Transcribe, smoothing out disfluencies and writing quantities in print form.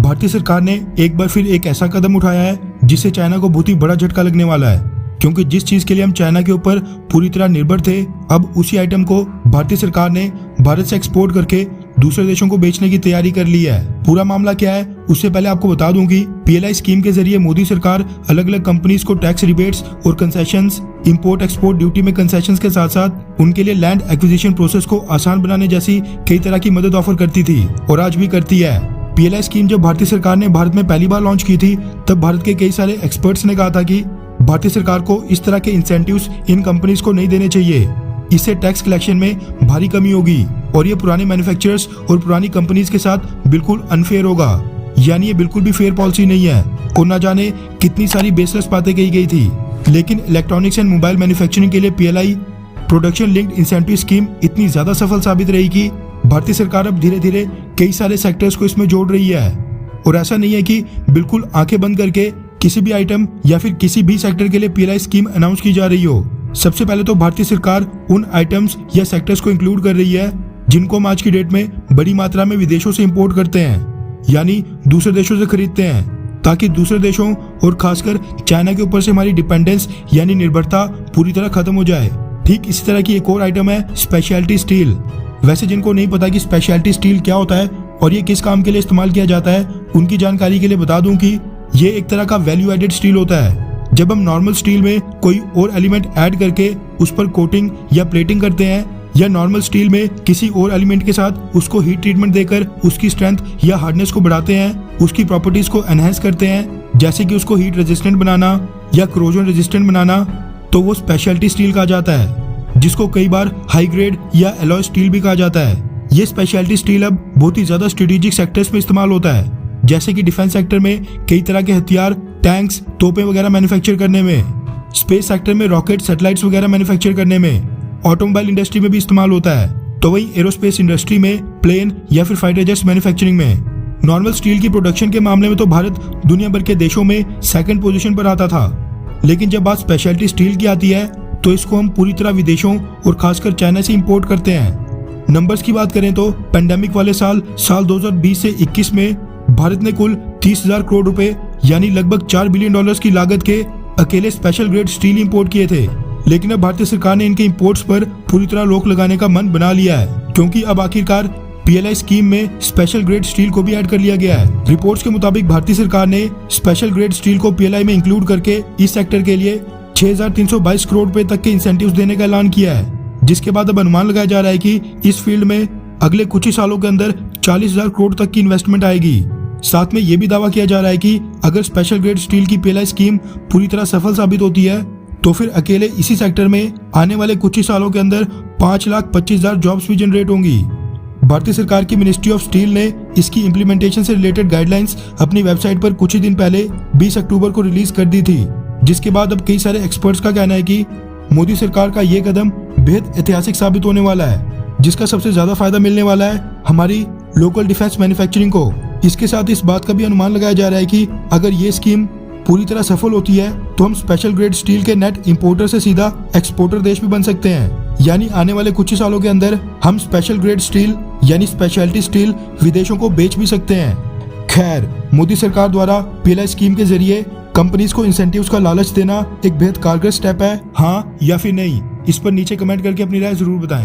भारतीय सरकार ने एक बार फिर एक ऐसा कदम उठाया है जिससे चाइना को बहुत ही बड़ा झटका लगने वाला है, क्योंकि जिस चीज के लिए हम चाइना के ऊपर पूरी तरह निर्भर थे, अब उसी आइटम को भारतीय सरकार ने भारत से एक्सपोर्ट करके दूसरे देशों को बेचने की तैयारी कर ली है। पूरा मामला क्या है उससे पहले आपको बता दूं कि पीएलआई स्कीम के जरिए मोदी सरकार अलग अलग कंपनीज को टैक्स रिबेट्स और कंसेशंस, इंपोर्ट एक्सपोर्ट ड्यूटी में कंसेशंस के साथ साथ उनके लिए लैंड एक्विजिशन प्रोसेस को आसान बनाने जैसी कई तरह की मदद ऑफर करती थी और आज भी करती है। पीएलआई स्कीम जब भारतीय सरकार ने भारत में पहली बार लॉन्च की थी, तब भारत के कई सारे एक्सपर्ट्स ने कहा था कि भारतीय सरकार को इस तरह के इंसेंटिव्स इन कंपनीज को नहीं देने चाहिए, इससे टैक्स कलेक्शन में भारी कमी होगी और ये पुराने मैन्युफैक्चरर्स और पुरानी कंपनीज के साथ बिल्कुल अनफेयर होगा। यानी ये बिल्कुल भी फेयर पॉलिसी नहीं है और ना जाने कितनी सारी बेसलेस बातें कही गई थी। लेकिन इलेक्ट्रॉनिक्स एंड मोबाइल मैन्युफैक्चरिंग के लिए PLI production linked incentive scheme इतनी ज्यादा सफल साबित रही कि भारतीय सरकार अब धीरे धीरे कई सारे सेक्टर्स को इसमें जोड़ रही है। और ऐसा नहीं है कि बिल्कुल आंखें बंद करके किसी भी आइटम या फिर किसी भी सेक्टर के लिए पीएलआई स्कीम अनाउंस की जा रही हो। सबसे पहले तो भारतीय सरकार उन आइटम्स या सेक्टर्स को इंक्लूड कर रही है जिनको हम आज की डेट में बड़ी मात्रा में विदेशों से इंपोर्ट करते हैं, यानी दूसरे देशों से खरीदते हैं, ताकि दूसरे देशों और खासकर चाइना के ऊपर से हमारी डिपेंडेंस यानी निर्भरता पूरी तरह खत्म हो जाए। ठीक इसी तरह की एक और आइटम है स्पेशलिटी स्टील। वैसे जिनको नहीं पता कि स्पेशलिटी स्टील क्या होता है और ये किस काम के लिए इस्तेमाल किया जाता है, उनकी जानकारी के लिए बता दूं कि ये एक तरह का वैल्यू एडेड स्टील होता है। जब हम नॉर्मल स्टील में कोई और एलिमेंट ऐड करके उस पर कोटिंग या प्लेटिंग करते हैं, या नॉर्मल स्टील में किसी और एलिमेंट के साथ उसको हीट ट्रीटमेंट देकर उसकी स्ट्रेंथ या हार्डनेस को बढ़ाते हैं, उसकी प्रॉपर्टीज को एनहेंस करते हैं, जैसे कि उसको हीट रेजिस्टेंट बनाना या क्रोजन रेजिस्टेंट बनाना, तो वो स्पेशलिटी स्टील कहा जाता है, जिसको कई बार हाई ग्रेड या एलॉय स्टील भी कहा जाता है। ये स्पेशलिटी स्टील अब बहुत ही ज्यादा स्ट्रेटेजिक सेक्टर्स में इस्तेमाल होता है, जैसे कि डिफेंस सेक्टर में कई तरह के हथियार, टैंक्स, तोपें वगैरह मैन्युफैक्चर करने में, स्पेस सेक्टर में रॉकेट, सैटेलाइट्स वगैरह मैन्युफैक्चर करने में, ऑटोमोबाइल इंडस्ट्री में भी इस्तेमाल होता है, तो वही एरोस्पेस इंडस्ट्री में, प्लेन या फिर फाइटर जेट्स मैन्युफैक्चरिंग में। नॉर्मल स्टील की प्रोडक्शन के मामले में तो भारत दुनिया भर के देशों में सेकंड पोजीशन पर आता था, लेकिन जब बात स्पेशलिटी स्टील की आती है तो इसको हम पूरी तरह विदेशों और खासकर चाइना से इंपोर्ट करते हैं। नंबर्स की बात करें तो पेंडेमिक वाले साल 2020 से 21 में भारत ने कुल 30,000 करोड़ रुपए यानी लगभग $4 बिलियन की लागत के अकेले स्पेशल ग्रेड स्टील इंपोर्ट किए थे। लेकिन अब भारतीय सरकार ने इनके इंपोर्ट्स पर पूरी तरह रोक लगाने का मन बना लिया है, क्योंकि अब आखिरकार पीएलआई स्कीम में स्पेशल ग्रेड स्टील को भी ऐड कर लिया गया है। रिपोर्ट्स के मुताबिक भारतीय सरकार ने स्पेशल ग्रेड स्टील को पीएलआई में इंक्लूड करके इस सेक्टर के लिए 6,322 करोड़ रुपए तक के इंसेंटिव्स देने का ऐलान किया है, जिसके बाद अब अनुमान लगाया जा रहा है कि इस फील्ड में अगले कुछ ही सालों के अंदर 40,000 करोड़ तक की इन्वेस्टमेंट आएगी। साथ में ये भी दावा किया जा रहा है कि अगर स्पेशल ग्रेड स्टील की पीएलआई स्कीम पूरी तरह सफल साबित होती है तो फिर अकेले इसी सेक्टर में आने वाले कुछ ही सालों के अंदर 5,25,000 जॉब्स भी जनरेट होंगी। भारतीय सरकार की मिनिस्ट्री ऑफ स्टील ने इसकी इम्प्लीमेंटेशन से रिलेटेड गाइडलाइंस अपनी वेबसाइट पर कुछ ही दिन पहले 20 अक्टूबर को रिलीज कर दी थी, जिसके बाद अब कई सारे एक्सपर्ट्स का कहना है कि मोदी सरकार का ये कदम बेहद ऐतिहासिक साबित होने वाला है, जिसका सबसे ज्यादा फायदा मिलने वाला है हमारी लोकल डिफेंस मैन्युफैक्चरिंग को। इसके साथ इस बात का भी अनुमान लगाया जा रहा है कि अगर ये स्कीम पूरी तरह सफल होती है तो हम स्पेशल ग्रेड स्टील के नेट इंपोर्टर से सीधा एक्सपोर्टर देश भी बन सकते हैं। यानी आने वाले कुछ ही सालों के अंदर हम स्पेशल ग्रेड स्टील यानी स्पेशलिटी स्टील विदेशों को बेच भी सकते हैं। खैर, मोदी सरकार द्वारा पीएलआई स्कीम के जरिए कंपनीज को इंसेंटिव्स का लालच देना एक बेहद कारगर स्टेप है, हाँ या फिर नहीं? इस पर नीचे कमेंट करके अपनी राय जरूर बताएं।